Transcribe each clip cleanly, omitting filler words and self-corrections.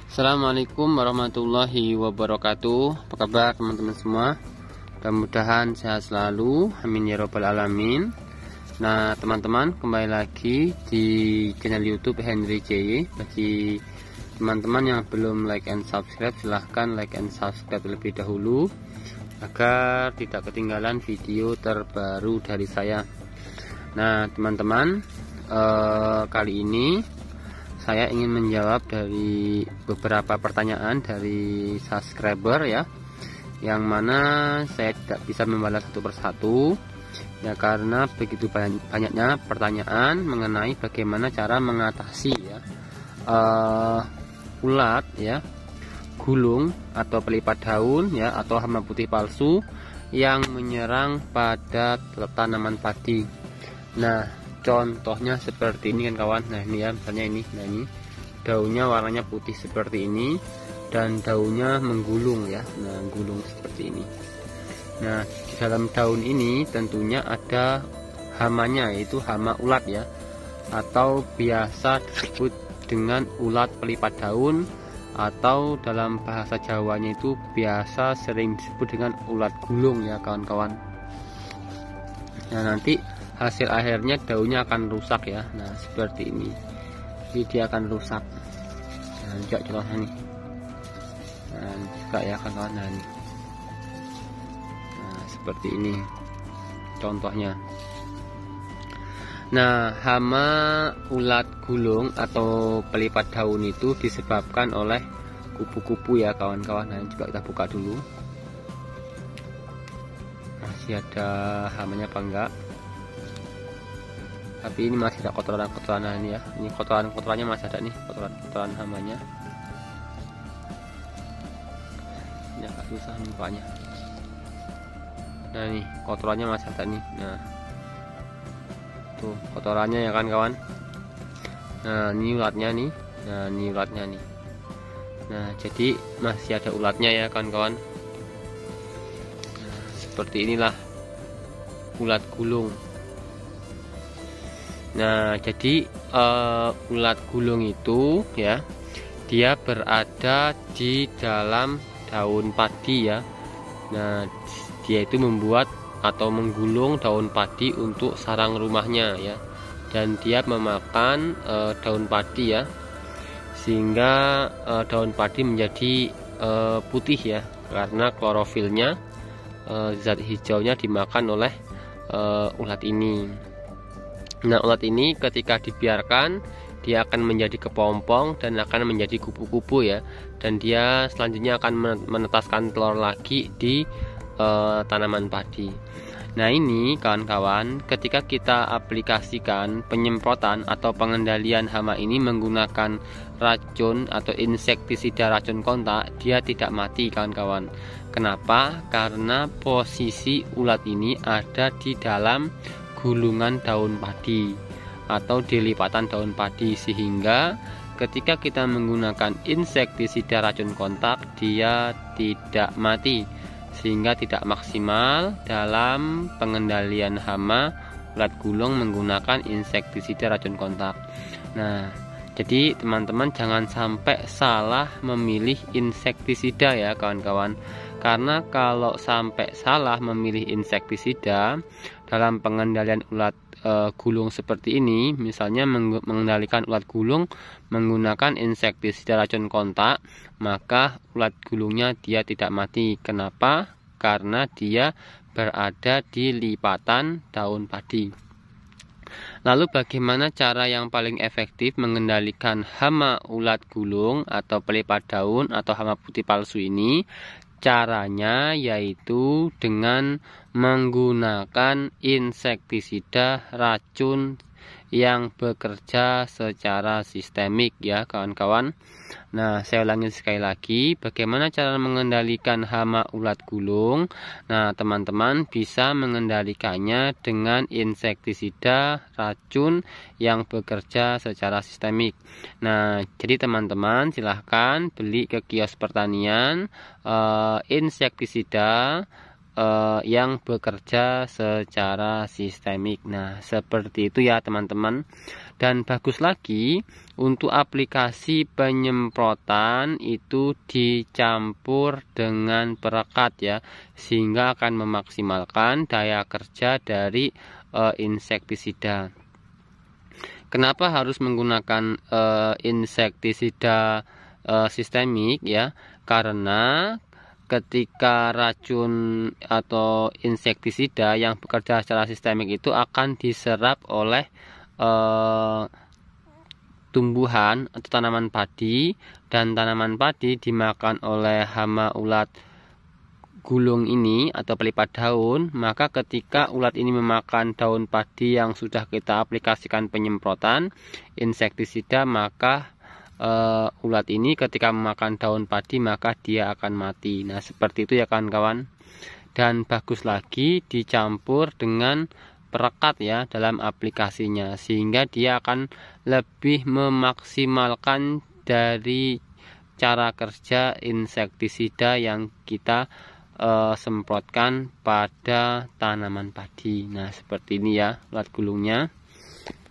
Assalamualaikum warahmatullahi wabarakatuh. Apa kabar teman-teman semua? Mudah-mudahan sehat selalu, amin ya robbal alamin. Nah teman-teman, kembali lagi di channel YouTube Henry J. Bagi teman-teman yang belum like and subscribe, silahkan like and subscribe terlebih dahulu agar tidak ketinggalan video terbaru dari saya. Nah teman-teman, kali ini saya ingin menjawab dari beberapa pertanyaan dari subscriber ya, yang mana saya tidak bisa membalas satu persatu ya, karena begitu banyaknya pertanyaan mengenai bagaimana cara mengatasi ya ulat ya, gulung atau pelipat daun ya, atau hama putih palsu yang menyerang pada tanaman padi. Nah contohnya seperti ini kan kawan. Nah ini ya, misalnya ini, nah ini daunnya warnanya putih seperti ini dan daunnya menggulung ya. Nah gulung seperti ini. Nah di dalam daun ini tentunya ada hamanya, yaitu hama ulat ya, atau biasa disebut dengan ulat pelipat daun, atau dalam bahasa Jawanya itu biasa sering disebut dengan ulat gulung ya kawan-kawan. Nah nanti hasil akhirnya daunnya akan rusak ya. Nah seperti ini, jadi dia akan rusak. Nah juga contohnya nih, nah juga ya kawan-kawan. Nah seperti ini contohnya. Nah hama ulat gulung atau pelipat daun itu disebabkan oleh kupu-kupu ya kawan-kawan. Nah juga kita buka dulu, masih ada hamanya apa enggak, tapi ini masih ada kotoran-kotoran. Nah ini ya, ini kotoran-kotorannya masih ada nih, kotoran hamanya. Ini agak susah nih bukanya. Nah ini kotorannya masih ada nih. Nah tuh kotorannya ya kan kawan. Nah ini ulatnya nih. Nah ini ulatnya nih. Nah jadi masih ada ulatnya ya kawan-kawan. Nah, seperti inilah ulat gulung. Nah jadi ulat gulung itu ya, dia berada di dalam daun padi ya. Nah dia itu membuat atau menggulung daun padi untuk sarang rumahnya ya, dan dia memakan daun padi ya, sehingga daun padi menjadi putih ya, karena klorofilnya, zat hijaunya dimakan oleh ulat ini. Nah ulat ini ketika dibiarkan, dia akan menjadi kepompong dan akan menjadi kupu-kupu ya, dan dia selanjutnya akan menetaskan telur lagi di tanaman padi. Nah ini kawan-kawan, ketika kita aplikasikan penyemprotan atau pengendalian hama ini menggunakan racun atau insektisida racun kontak, dia tidak mati kawan-kawan. Kenapa? Karena posisi ulat ini ada di dalam gulungan daun padi atau di lipatan daun padi, sehingga ketika kita menggunakan insektisida racun kontak, dia tidak mati, sehingga tidak maksimal dalam pengendalian hama ulat gulung menggunakan insektisida racun kontak. Nah jadi teman-teman jangan sampai salah memilih insektisida ya kawan-kawan, karena kalau sampai salah memilih insektisida dalam pengendalian ulat gulung seperti ini, misalnya mengendalikan ulat gulung menggunakan insektisida racun kontak, maka ulat gulungnya dia tidak mati. Kenapa? Karena dia berada di lipatan daun padi. Lalu bagaimana cara yang paling efektif mengendalikan hama ulat gulung atau pelipat daun atau hama putih palsu ini? Caranya yaitu dengan menggunakan insektisida racun yang bekerja secara sistemik ya kawan-kawan. Nah saya ulangi sekali lagi, bagaimana cara mengendalikan hama ulat gulung. Nah teman-teman bisa mengendalikannya dengan insektisida racun yang bekerja secara sistemik. Nah jadi teman-teman silahkan beli ke kios pertanian insektisida yang bekerja secara sistemik. Nah seperti itu ya teman-teman. Dan bagus lagi untuk aplikasi penyemprotan itu dicampur dengan perekat ya, sehingga akan memaksimalkan daya kerja dari insektisida. Kenapa harus menggunakan insektisida sistemik ya? Karena ketika racun atau insektisida yang bekerja secara sistemik itu akan diserap oleh tumbuhan atau tanaman padi, dan tanaman padi dimakan oleh hama ulat gulung ini atau pelipat daun. Maka ketika ulat ini memakan daun padi yang sudah kita aplikasikan penyemprotan insektisida, maka ulat ini ketika memakan daun padi maka dia akan mati. Nah, seperti itu ya kawan-kawan. Dan bagus lagi dicampur dengan perekat ya dalam aplikasinya, sehingga dia akan lebih memaksimalkan dari cara kerja insektisida yang kita semprotkan pada tanaman padi. Nah, seperti ini ya ulat gulungnya.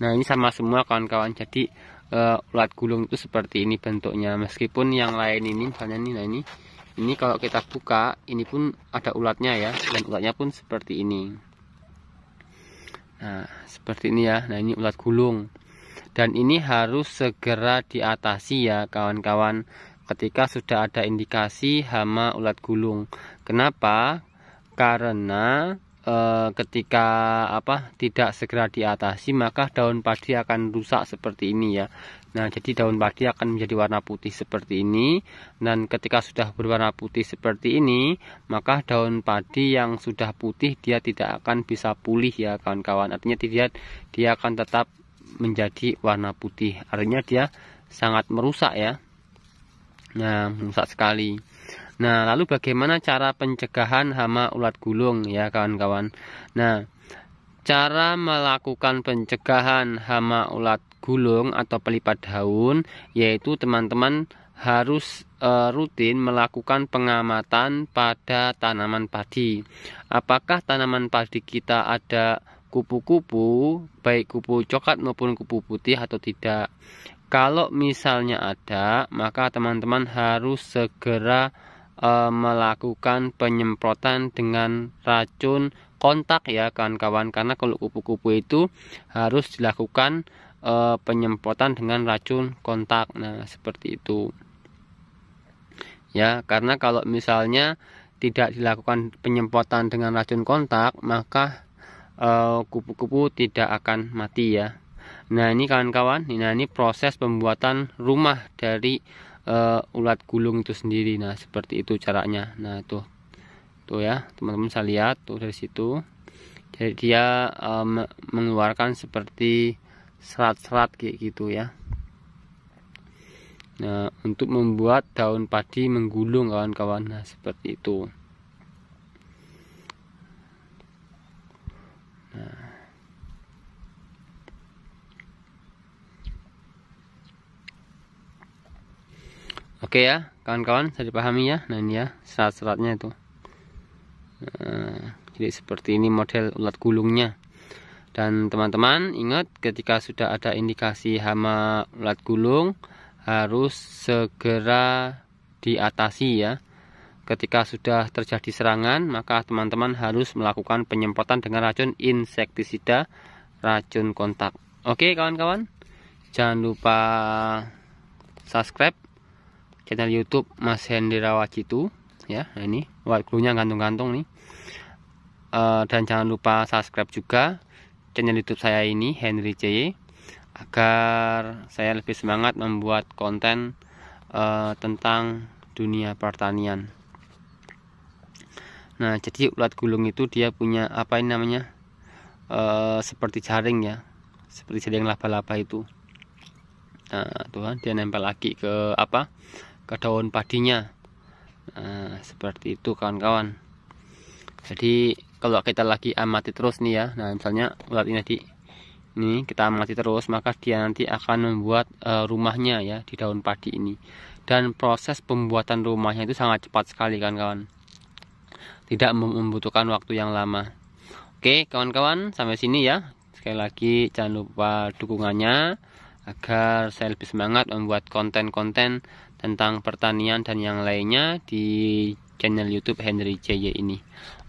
Nah, ini sama semua kawan-kawan. Jadi ulat gulung itu seperti ini bentuknya, meskipun yang lain ini misalnya nih, nah ini kalau kita buka ini pun ada ulatnya ya, dan ulatnya pun seperti ini. Nah, seperti ini ya. Nah, ini ulat gulung. Dan ini harus segera diatasi ya kawan-kawan ketika sudah ada indikasi hama ulat gulung. Kenapa? Karena ketika tidak segera diatasi, maka daun padi akan rusak seperti ini ya. Nah, jadi daun padi akan menjadi warna putih seperti ini, dan ketika sudah berwarna putih seperti ini, maka daun padi yang sudah putih dia tidak akan bisa pulih ya kawan-kawan. Artinya dia akan tetap menjadi warna putih. Artinya dia sangat merusak ya. Nah, merusak sekali. Nah, lalu bagaimana cara pencegahan hama ulat gulung ya kawan-kawan? Nah, cara melakukan pencegahan hama ulat gulung atau pelipat daun yaitu teman-teman harus rutin melakukan pengamatan pada tanaman padi. Apakah tanaman padi kita ada kupu-kupu, baik kupu coklat maupun kupu putih atau tidak? Kalau misalnya ada, maka teman-teman harus segera melakukan penyemprotan dengan racun kontak ya kawan-kawan, karena kalau kupu-kupu itu harus dilakukan penyemprotan dengan racun kontak. Nah, seperti itu ya, karena kalau misalnya tidak dilakukan penyemprotan dengan racun kontak, maka kupu-kupu tidak akan mati ya. Nah, ini kawan-kawan, ini proses pembuatan rumah dari ulat gulung itu sendiri. Nah, seperti itu caranya. Nah, tuh ya teman-teman bisa lihat tuh dari situ. Jadi dia mengeluarkan seperti serat-serat kayak gitu ya. Nah, untuk membuat daun padi menggulung kawan-kawan. Nah, seperti itu. Nah, oke ya kawan-kawan, bisa dipahami ya. Nah, ini ya serat-seratnya itu. Nah, jadi seperti ini model ulat gulungnya. Dan teman-teman ingat, ketika sudah ada indikasi hama ulat gulung harus segera diatasi ya. Ketika sudah terjadi serangan, maka teman-teman harus melakukan penyemprotan dengan racun insektisida racun kontak. Oke kawan-kawan, jangan lupa subscribe channel YouTube Mas Hendra Wacitu ya. Nah, ini ulat gulungnya gantung-gantung nih. Dan jangan lupa subscribe juga channel YouTube saya ini, Henry CY, agar saya lebih semangat membuat konten tentang dunia pertanian. Nah, jadi ulat gulung itu dia punya apa ini namanya, seperti jaring ya, seperti jaring laba-laba itu. Nah, tuh kan dia nempel lagi ke ke daun padinya. Nah, seperti itu kawan-kawan. Jadi kalau kita lagi amati terus nih ya, nah misalnya ulat ini kita amati terus, maka dia nanti akan membuat rumahnya ya di daun padi ini. Dan proses pembuatan rumahnya itu sangat cepat sekali kawan-kawan, tidak membutuhkan waktu yang lama. Oke kawan-kawan, sampai sini ya Sekali lagi jangan lupa dukungannya agar saya lebih semangat membuat konten-konten tentang pertanian dan yang lainnya di channel YouTube Henry JY ini.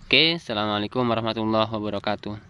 Oke, assalamualaikum warahmatullahi wabarakatuh.